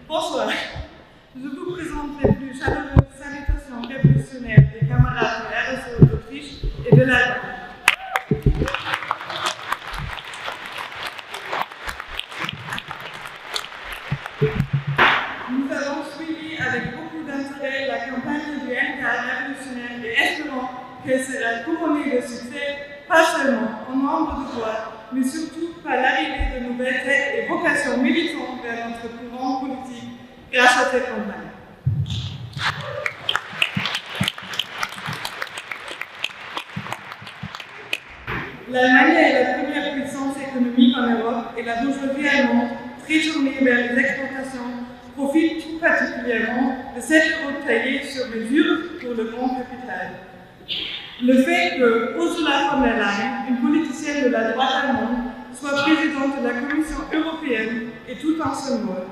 Bonsoir. Je vous présente les plus chaleureuses salutations révolutionnaires des camarades de RSE d'Autriche et de l'Allemagne. Nous avons suivi avec beaucoup d'intérêt la campagne du NK révolutionnaire et espérons qu'elle sera couronnée de succès, pas seulement en nombre de voix, mais surtout par l'arrivée de nouvelles têtes et vocations militantes vers notre courant politique grâce à cette campagne. L'Allemagne est la première puissance économique en Europe et la bourgeoisie allemande, très tournée vers les exportations, profite tout particulièrement de 7 € taillés sur mesure pour le grand capital. Le fait que Ursula von der Leyen, une politicienne de la droite allemande, soit présidente de la Commission européenne est tout en ce mode.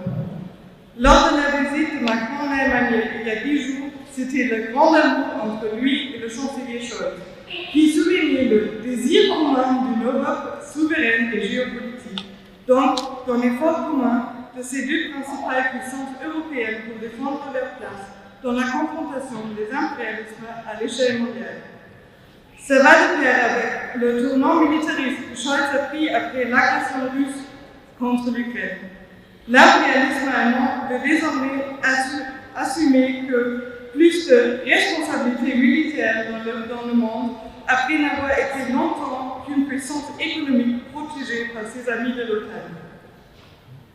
Lors de la visite de Macron en Allemagne il y a 10 jours, c'était le grand amour entre lui et le chancelier Scholz, qui soulignait le désir commun d'une Europe souveraine et géopolitique, donc d'un effort commun de ces deux principales puissances européennes pour défendre leur place dans la confrontation des impérialismes à l'échelle mondiale. Ça va de pair avec le tournant militariste que Scholz a pris après l'agression russe contre l'Ukraine. L'impérialisme allemand veut désormais assumer que plus de responsabilités militaires dans le monde après n'avoir été longtemps qu'une puissance économique protégée par ses amis de l'OTAN.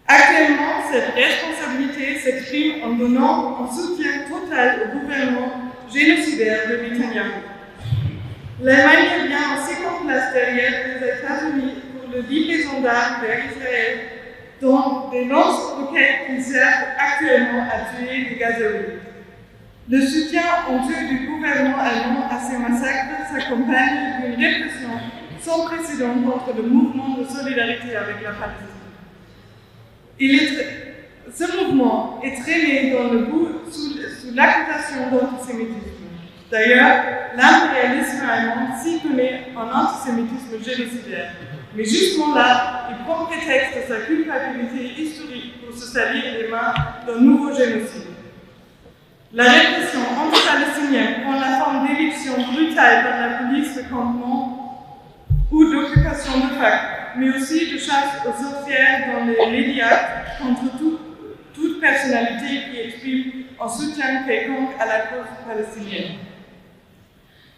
Actuellement, cette responsabilité s'exprime en donnant un soutien total au gouvernement génocidaire de Netanyahou. L'Allemagne vient en seconde place derrière les États-Unis pour le livraison d'armes vers Israël, dont des lance-roquettes qui servent actuellement à tuer des gazouilles. Le soutien honteux du gouvernement allemand à ces massacres s'accompagne d'une répression sans précédent contre le mouvement de solidarité avec la Palestine. Ce mouvement est traîné dans le bout sous l'accusation d'antisémitisme. D'ailleurs, l'impérialisme allemand s'y connaît en antisémitisme génocidaire. Mais justement là, il prend prétexte de sa culpabilité historique pour se salir les mains d'un nouveau génocide. La répression anti-palestinienne prend la forme d'éviction brutale par la police de campement ou d'occupation de fac, mais aussi de chasse aux sorcières dans les médias contre toute personnalité qui exprime un soutien quelconque à la cause palestinienne.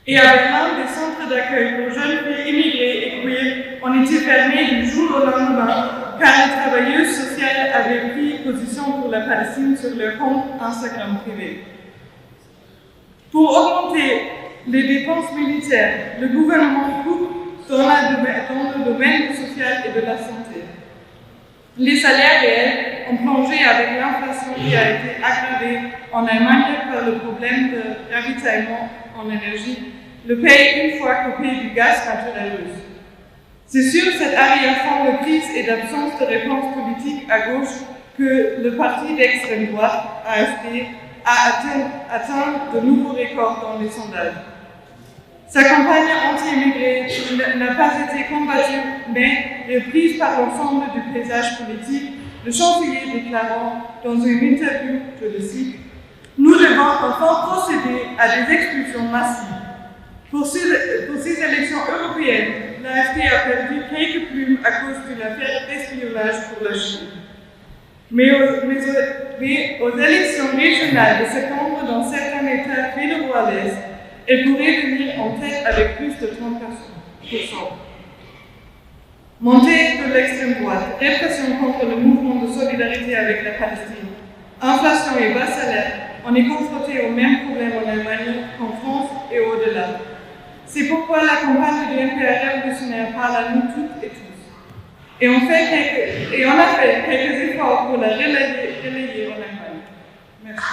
Et avec l'un des centres d'accueil pour jeunes filles immigrées et queer, on était fermé du jour au lendemain, car les travailleuses sociales avaient pris position pour la Palestine sur leur compte Instagram privé. Pour augmenter les dépenses militaires, le gouvernement coupe dans le domaine social et de la santé. Les salaires réels ont plongé avec l'inflation qui a été aggravée en Allemagne par le problème de ravitaillement en énergie, le pays une fois coupé du gaz naturel russe. C'est sur cette arrière-fond de crise et d'absence de réponse politique à gauche que le parti d'extrême droite, AfD, a atteint de nouveaux records dans les sondages. Sa campagne anti-immigrée n'a pas été combattue, mais reprise par l'ensemble du paysage politique, le chancelier déclarant dans une interview, je le cite, « Nous devons enfin procéder à des expulsions massives. Pour ces élections européennes, l'AfD a perdu quelques plumes à cause d'une affaire d'espionnage pour la Chine. Mais aux élections régionales de septembre dans certains États fédéraux à l'Est, elle pourrait venir en tête avec plus de 30%. Montée de l'extrême droite, répression contre le mouvement de solidarité avec la Palestine, inflation et bas salaire, on est confronté aux mêmes problèmes en Allemagne qu'en France et au-delà. C'est pourquoi la campagne du NPA révolutionnaire parle à nous toutes et tous. Et on a fait quelques efforts pour la relayer en Allemagne. Merci.